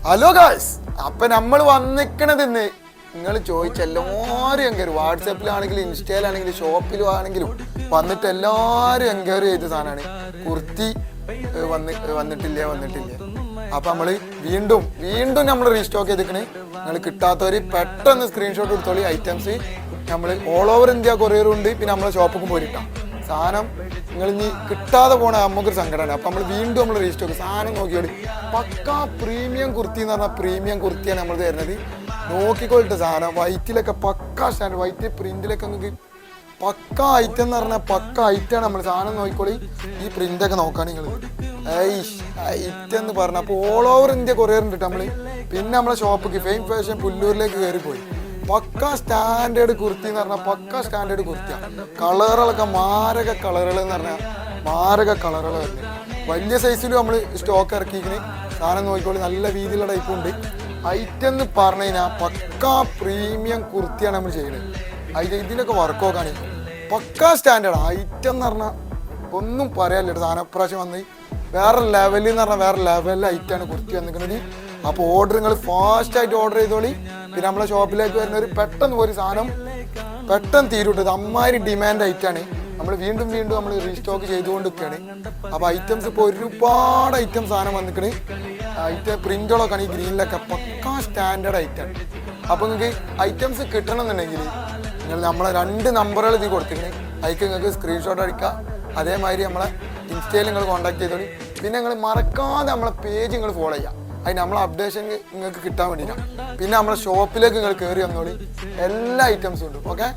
Hello guys, അപ്പൊ നമ്മൾ വന്നിക്കണതെന്ന് നിങ്ങൾ ചോദിച്ച എല്ലാവരും എൻക്വയറി, വാട്സാപ്പിലാണെങ്കിലും ഇൻസ്റ്റയിലാണെങ്കിലും ഷോപ്പിലും ആണെങ്കിലും വന്നിട്ട് എല്ലാവരും എൻക്വയറി ചെയ്ത സാധനമാണ് കുർത്തി. വന്നിട്ടില്ല. അപ്പൊ നമ്മള് വീണ്ടും നമ്മൾ റീസ്റ്റോക്ക് ചെയ്തിക്കണ്. നിങ്ങൾ കിട്ടാത്തവര് പെട്ടെന്ന് സ്ക്രീൻഷോട്ട് എടുത്തോളി. ഐറ്റംസ് നമ്മൾ ഓൾ ഓവർ ഇന്ത്യ കൊറിയറും ഉണ്ട്, പിന്നെ നമ്മളെ ഷോപ്പിലും പോയിട്ടാം സാധനം. നിങ്ങൾ ഇനി കിട്ടാതെ പോണ നമുക്കൊരു സങ്കടമാണ്. അപ്പം നമ്മൾ റീസ്റ്റോക്ക് സാധനം നോക്കിയോളി. പക്കാ പ്രീമിയം കുർത്തി എന്ന് പറഞ്ഞാൽ പ്രീമിയം കുർത്തിയാണ് നമ്മൾ തരുന്നത്. നോക്കിക്കോളിട്ട് സാധനം വൈറ്റിലൊക്കെ പക്കാ സ്റ്റാൻഡ്, വൈറ്റ് പ്രിന്റിലൊക്കെ നിങ്ങൾക്ക് പക്കാ ഐറ്റം എന്ന് പറഞ്ഞാൽ പക്ക ഐറ്റാണ് നമ്മൾ സാധനം. നോക്കിക്കോളി, ഈ പ്രിന്റൊക്കെ നോക്കാൻ നിങ്ങൾ ഐറ്റം എന്ന് പറഞ്ഞാൽ അപ്പോൾ ഓൾ ഓവർ ഇന്ത്യ കൊറിയർ ഉണ്ട് നമ്മൾ. പിന്നെ നമ്മളെ ഷോപ്പിക്ക് ഫെയിം ഫാഷൻ പുല്ലൂരിലേക്ക് കയറിപ്പോയി. പക്ക സ്റ്റാൻഡേർഡ് കുർത്തി എന്ന് പറഞ്ഞാൽ പക്ക സ്റ്റാൻഡേർഡ് കുർത്തിയാണ്. കളറുകളൊക്കെ മാരക കളറുകൾ എന്ന് പറഞ്ഞാൽ മാരക കളറുകൾ വരുന്നത്. വലിയ സൈസിലും നമ്മൾ സ്റ്റോക്ക് ഇറക്കിയിരിക്കുന്നത്. സാധനം നോക്കിക്കോളി, നല്ല രീതിയിലുള്ള ടൈപ്പ് ഉണ്ട്. ഐറ്റം എന്ന് പറഞ്ഞു കഴിഞ്ഞാൽ പക്ക പ്രീമിയം കുർത്തിയാണ് നമ്മൾ ചെയ്യുന്നത്. ഇതിലൊക്കെ വർക്കൊക്കെ ആണ് പക്ക സ്റ്റാൻഡേർഡ് ഐറ്റം എന്ന് പറഞ്ഞാൽ ഒന്നും പറയാനില്ല. സാധനം പ്രാവശ്യം വന്ന് വേറെ ലെവലിൽ എന്ന് പറഞ്ഞാൽ വേറെ ലെവലിൽ ഐറ്റാണ് കുർത്തി വന്നിരിക്കുന്നത്. അപ്പോൾ ഓർഡർ നിങ്ങൾ ഫാസ്റ്റായിട്ട് ഓർഡർ ചെയ്തോളി. പിന്നെ നമ്മളെ ഷോപ്പിലേക്ക് വരുന്നവർ പെട്ടെന്ന് ഒരു സാധനം പെട്ടെന്ന് തീരുട്ടത്. അമ്മാതിരി ഡിമാൻഡ് ഐറ്റാണ്. നമ്മൾ വീണ്ടും നമ്മൾ റീസ്റ്റോക്ക് ചെയ്തുകൊണ്ടിരിക്കുകയാണ്. അപ്പോൾ ഐറ്റംസ് ഇപ്പോൾ ഒരുപാട് ഐറ്റം സാധനം വന്നിക്കണ്. ഐറ്റം പ്രിന്റുകളൊക്കെ ആണ് ഈ ഗ്രീനിലൊക്കെ പക്കാ സ്റ്റാൻഡേർഡ് ഐറ്റാണ്. അപ്പോൾ നിങ്ങൾക്ക് ഐറ്റംസ് കിട്ടണമെന്നുണ്ടെങ്കിൽ നിങ്ങൾ നമ്മളെ 2 നമ്പറുകൾ ഇതിൽ കൊടുത്തിരിക്കുന്നത്. അതിക്ക് നിങ്ങൾക്ക് സ്ക്രീൻഷോട്ട് അടിക്കുക. അതേമാതിരി നമ്മളെ ഇൻസ്റ്റയിൽ നിങ്ങൾ കോൺടാക്ട് ചെയ്തോളി. പിന്നെ നിങ്ങൾ മറക്കാതെ നമ്മളെ പേജ് നിങ്ങൾ ഫോളോ ചെയ്യുക. അതിന് നമ്മളെ അപ്ഡേഷൻ നിങ്ങൾക്ക് കിട്ടാൻ വേണ്ടിയിട്ടാണ്. പിന്നെ നമ്മളെ ഷോപ്പിലേക്ക് നിങ്ങൾ കയറി വന്നോളി. എല്ലാ ഐറ്റംസും ഉണ്ട്. ഓക്കെ.